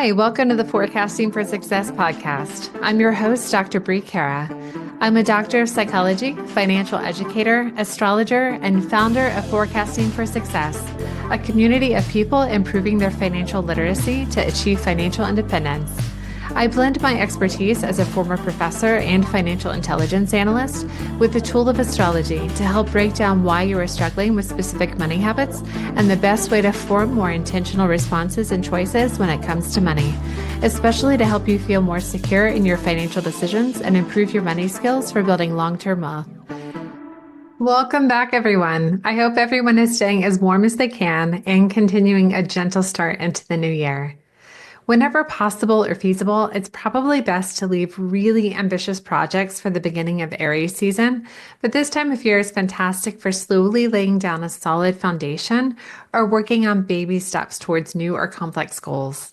Hi, welcome to the Forecasting for Success podcast. I'm your host, Dr. Brie. I'm a doctor of psychology, financial educator, astrologer, and founder of Forecasting for Success, a community of people improving their financial literacy to achieve financial independence. I blend my expertise as a former professor and financial intelligence analyst with the tool of astrology to help break down why you are struggling with specific money habits and the best way to form more intentional responses and choices when it comes to money, especially to help you feel more secure in your financial decisions and improve your money skills for building long-term wealth. Welcome back, everyone. I hope everyone is staying as warm as they can and continuing a gentle start into the new year. Whenever possible or feasible, it's probably best to leave really ambitious projects for the beginning of Aries season, but this time of year is fantastic for slowly laying down a solid foundation or working on baby steps towards new or complex goals.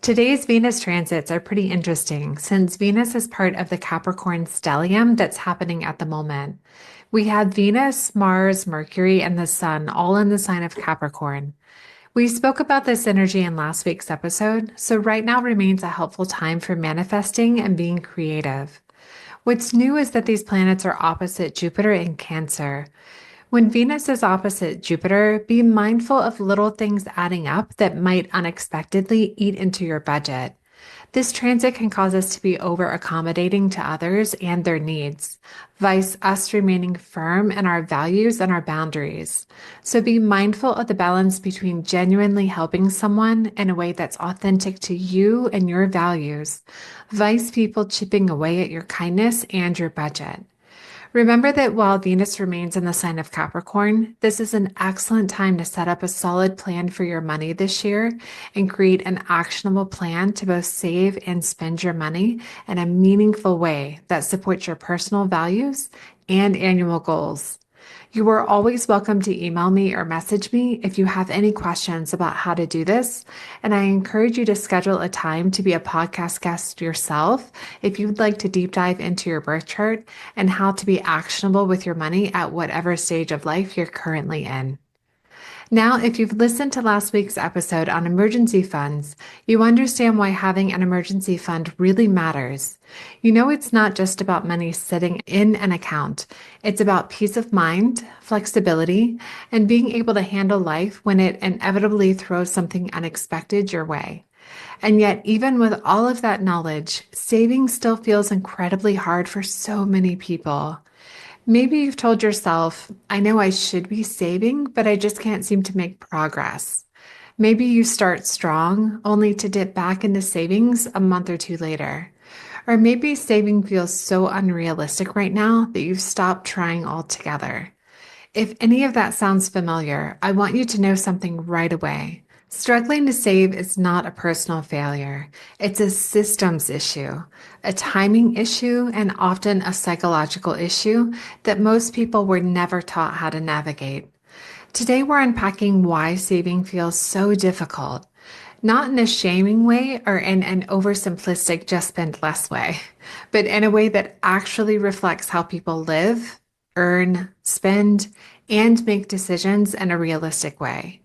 Today's Venus transits are pretty interesting since Venus is part of the Capricorn stellium that's happening at the moment. We had Venus, Mars, Mercury, and the Sun all in the sign of Capricorn. We spoke about this energy in last week's episode, so right now remains a helpful time for manifesting and being creative. What's new is that these planets are opposite Jupiter in Cancer. When Venus is opposite Jupiter, be mindful of little things adding up that might unexpectedly eat into your budget. This transit can cause us to be over accommodating to others and their needs, vice us remaining firm in our values and our boundaries. So be mindful of the balance between genuinely helping someone in a way that's authentic to you and your values, vice people chipping away at your kindness and your budget. Remember that while Venus remains in the sign of Capricorn, this is an excellent time to set up a solid plan for your money this year and create an actionable plan to both save and spend your money in a meaningful way that supports your personal values and annual goals. You are always welcome to email me or message me if you have any questions about how to do this, and I encourage you to schedule a time to be a podcast guest yourself if you'd like to deep dive into your birth chart and how to be actionable with your money at whatever stage of life you're currently in. Now, if you've listened to last week's episode on emergency funds, you understand why having an emergency fund really matters. You know, it's not just about money sitting in an account. It's about peace of mind, flexibility, and being able to handle life when it inevitably throws something unexpected your way. And yet, even with all of that knowledge, saving still feels incredibly hard for so many people. Maybe you've told yourself, I know I should be saving, but I just can't seem to make progress. Maybe you start strong, only to dip back into savings a month or two later. Or maybe saving feels so unrealistic right now that you've stopped trying altogether. If any of that sounds familiar, I want you to know something right away. Struggling to save is not a personal failure. It's a systems issue, a timing issue, and often a psychological issue that most people were never taught how to navigate. Today, we're unpacking why saving feels so difficult, not in a shaming way or in an oversimplistic just spend less way, but in a way that actually reflects how people live, earn, spend, and make decisions in a realistic way.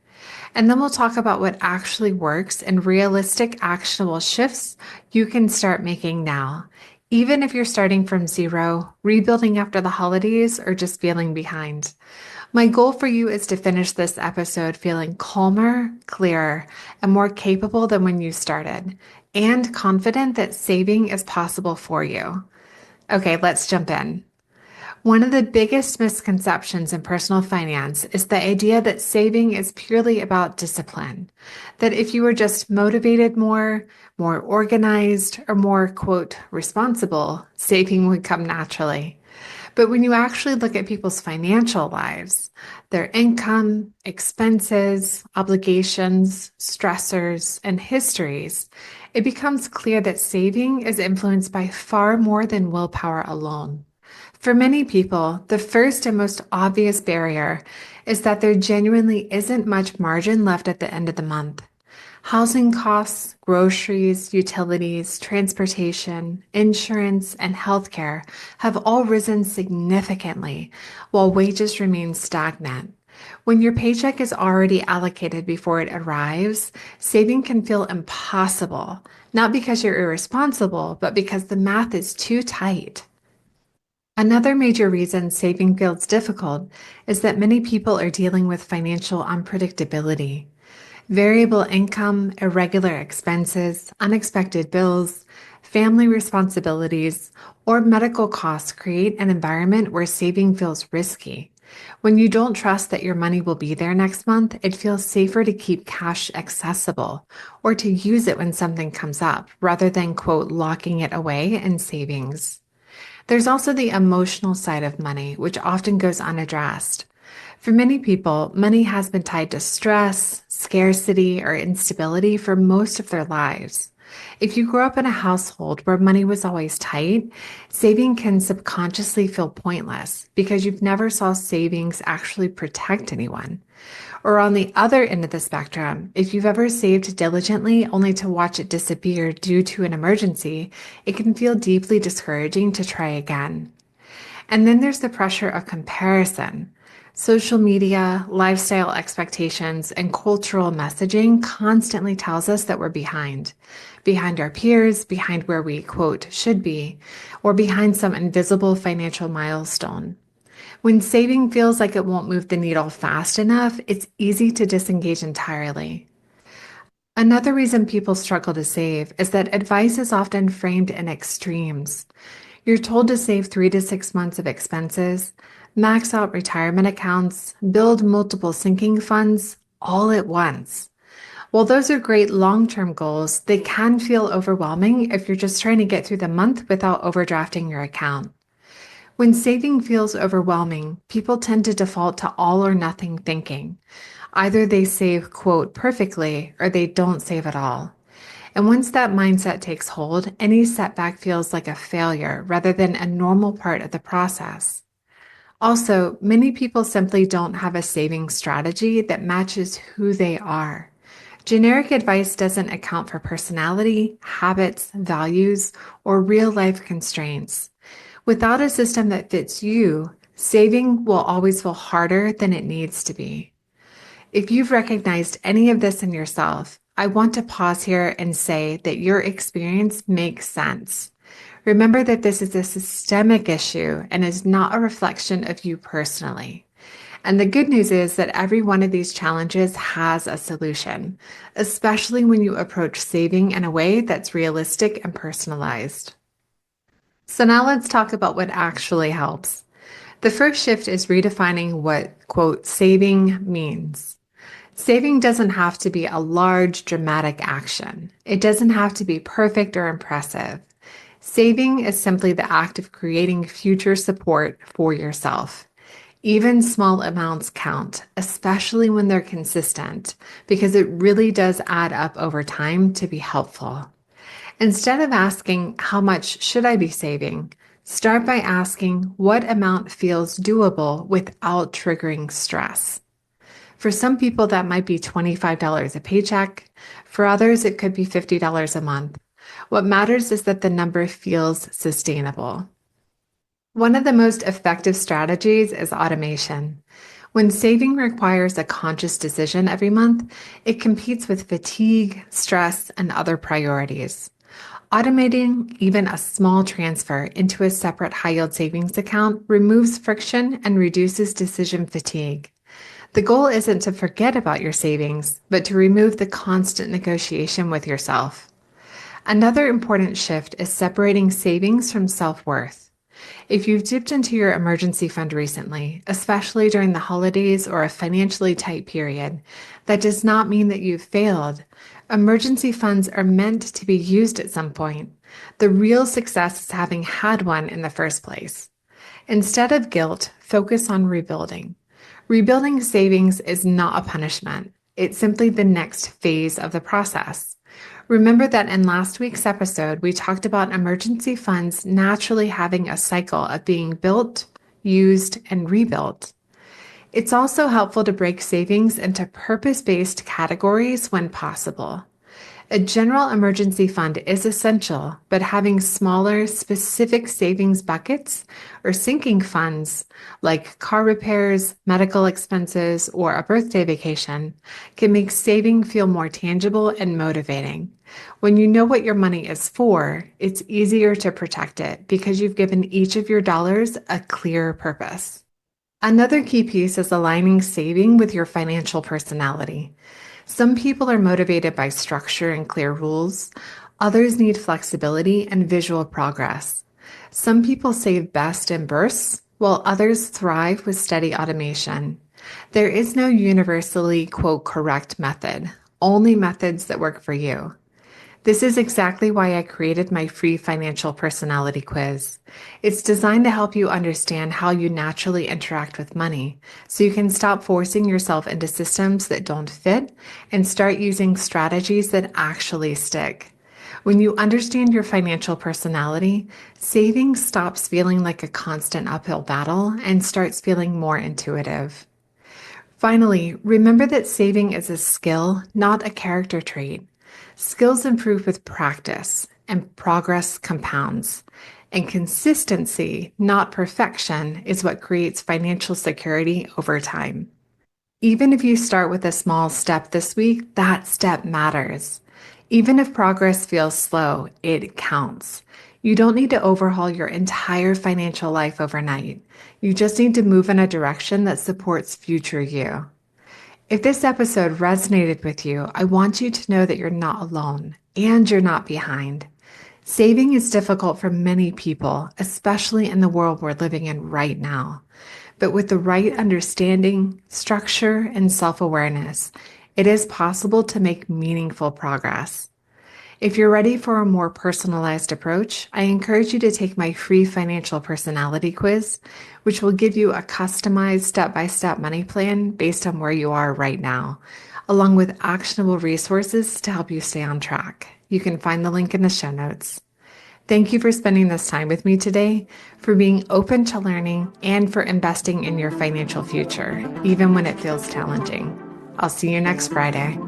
And then we'll talk about what actually works and realistic, actionable shifts you can start making now, even if you're starting from zero, rebuilding after the holidays, or just feeling behind. My goal for you is to finish this episode feeling calmer, clearer, and more capable than when you started, and confident that saving is possible for you. Okay, let's jump in. One of the biggest misconceptions in personal finance is the idea that saving is purely about discipline, that if you were just motivated more organized, or more, quote, responsible, saving would come naturally. But when you actually look at people's financial lives, their income, expenses, obligations, stressors, and histories, it becomes clear that saving is influenced by far more than willpower alone. For many people, the first and most obvious barrier is that there genuinely isn't much margin left at the end of the month. Housing costs, groceries, utilities, transportation, insurance, and healthcare have all risen significantly, while wages remain stagnant. When your paycheck is already allocated before it arrives, saving can feel impossible, not because you're irresponsible, but because the math is too tight. Another major reason saving feels difficult is that many people are dealing with financial unpredictability. Variable income, irregular expenses, unexpected bills, family responsibilities, or medical costs create an environment where saving feels risky. When you don't trust that your money will be there next month, it feels safer to keep cash accessible or to use it when something comes up rather than, quote, locking it away in savings. There's also the emotional side of money, which often goes unaddressed. For many people, money has been tied to stress, scarcity, or instability for most of their lives. If you grew up in a household where money was always tight, saving can subconsciously feel pointless because you've never saw savings actually protect anyone. Or on the other end of the spectrum, if you've ever saved diligently only to watch it disappear due to an emergency, it can feel deeply discouraging to try again. And then there's the pressure of comparison. Social media, lifestyle expectations, and cultural messaging constantly tells us that we're behind our peers, behind where we, quote, should be, or behind some invisible financial milestone. When saving feels like it won't move the needle fast enough, it's easy to disengage entirely. Another reason people struggle to save is that advice is often framed in extremes. You're told to save 3 to 6 months of expenses, max out retirement accounts, build multiple sinking funds all at once. While those are great long-term goals, they can feel overwhelming if you're just trying to get through the month without overdrafting your account. When saving feels overwhelming, people tend to default to all or nothing thinking. Either they save, quote, perfectly, or they don't save at all. And once that mindset takes hold, any setback feels like a failure rather than a normal part of the process. Also, many people simply don't have a saving strategy that matches who they are. Generic advice doesn't account for personality, habits, values, or real life constraints. Without a system that fits you, saving will always feel harder than it needs to be. If you've recognized any of this in yourself, I want to pause here and say that your experience makes sense. Remember that this is a systemic issue and is not a reflection of you personally. And the good news is that every one of these challenges has a solution, especially when you approach saving in a way that's realistic and personalized. So now let's talk about what actually helps. The first shift is redefining what, quote, saving means. Saving doesn't have to be a large, dramatic action. It doesn't have to be perfect or impressive. Saving is simply the act of creating future support for yourself. Even small amounts count, especially when they're consistent, because it really does add up over time to be helpful. Instead of asking, how much should I be saving? Start by asking what amount feels doable without triggering stress. For some people, that might be $25 a paycheck. For others, it could be $50 a month. What matters is that the number feels sustainable. One of the most effective strategies is automation. When saving requires a conscious decision every month, it competes with fatigue, stress, and other priorities. Automating even a small transfer into a separate high-yield savings account removes friction and reduces decision fatigue. The goal isn't to forget about your savings, but to remove the constant negotiation with yourself. Another important shift is separating savings from self-worth. If you've dipped into your emergency fund recently, especially during the holidays or a financially tight period, that does not mean that you've failed. Emergency funds are meant to be used at some point. The real success is having had one in the first place. Instead of guilt, focus on rebuilding. Rebuilding savings is not a punishment. It's simply the next phase of the process. Remember that in last week's episode, we talked about emergency funds naturally having a cycle of being built, used, and rebuilt. It's also helpful to break savings into purpose-based categories when possible. A general emergency fund is essential, but having smaller, specific savings buckets or sinking funds like car repairs, medical expenses, or a birthday vacation can make saving feel more tangible and motivating. When you know what your money is for, it's easier to protect it because you've given each of your dollars a clear purpose. Another key piece is aligning saving with your financial personality. Some people are motivated by structure and clear rules. Others need flexibility and visual progress. Some people save best in bursts, while others thrive with steady automation. There is no universally, quote, correct method, only methods that work for you. This is exactly why I created my free financial personality quiz. It's designed to help you understand how you naturally interact with money, so you can stop forcing yourself into systems that don't fit and start using strategies that actually stick. When you understand your financial personality, saving stops feeling like a constant uphill battle and starts feeling more intuitive. Finally, remember that saving is a skill, not a character trait. Skills improve with practice, and progress compounds. And consistency, not perfection, is what creates financial security over time. Even if you start with a small step this week, that step matters. Even if progress feels slow, it counts. You don't need to overhaul your entire financial life overnight. You just need to move in a direction that supports future you. If this episode resonated with you, I want you to know that you're not alone and you're not behind. Saving is difficult for many people, especially in the world we're living in right now. But with the right understanding, structure, and self-awareness, it is possible to make meaningful progress. If you're ready for a more personalized approach, I encourage you to take my free financial personality quiz, which will give you a customized step-by-step money plan based on where you are right now, along with actionable resources to help you stay on track. You can find the link in the show notes. Thank you for spending this time with me today, for being open to learning, and for investing in your financial future, even when it feels challenging. I'll see you next Friday.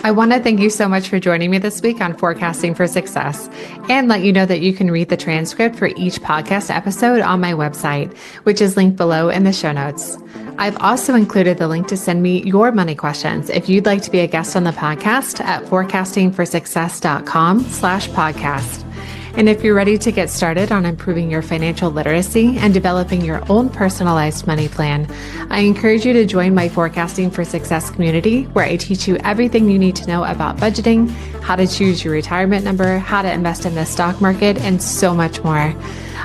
I want to thank you so much for joining me this week on Forecasting for Success, and let you know that you can read the transcript for each podcast episode on my website, which is linked below in the show notes. I've also included the link to send me your money questions if you'd like to be a guest on the podcast at forecastingforsuccess.com/podcast. And if you're ready to get started on improving your financial literacy and developing your own personalized money plan, I encourage you to join my Forecasting for Success community, where I teach you everything you need to know about budgeting, how to choose your retirement number, how to invest in the stock market, and so much more.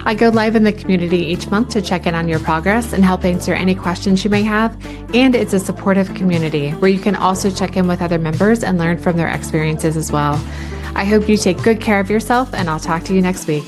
I go live in the community each month to check in on your progress and help answer any questions you may have. And it's a supportive community where you can also check in with other members and learn from their experiences as well. I hope you take good care of yourself, and I'll talk to you next week.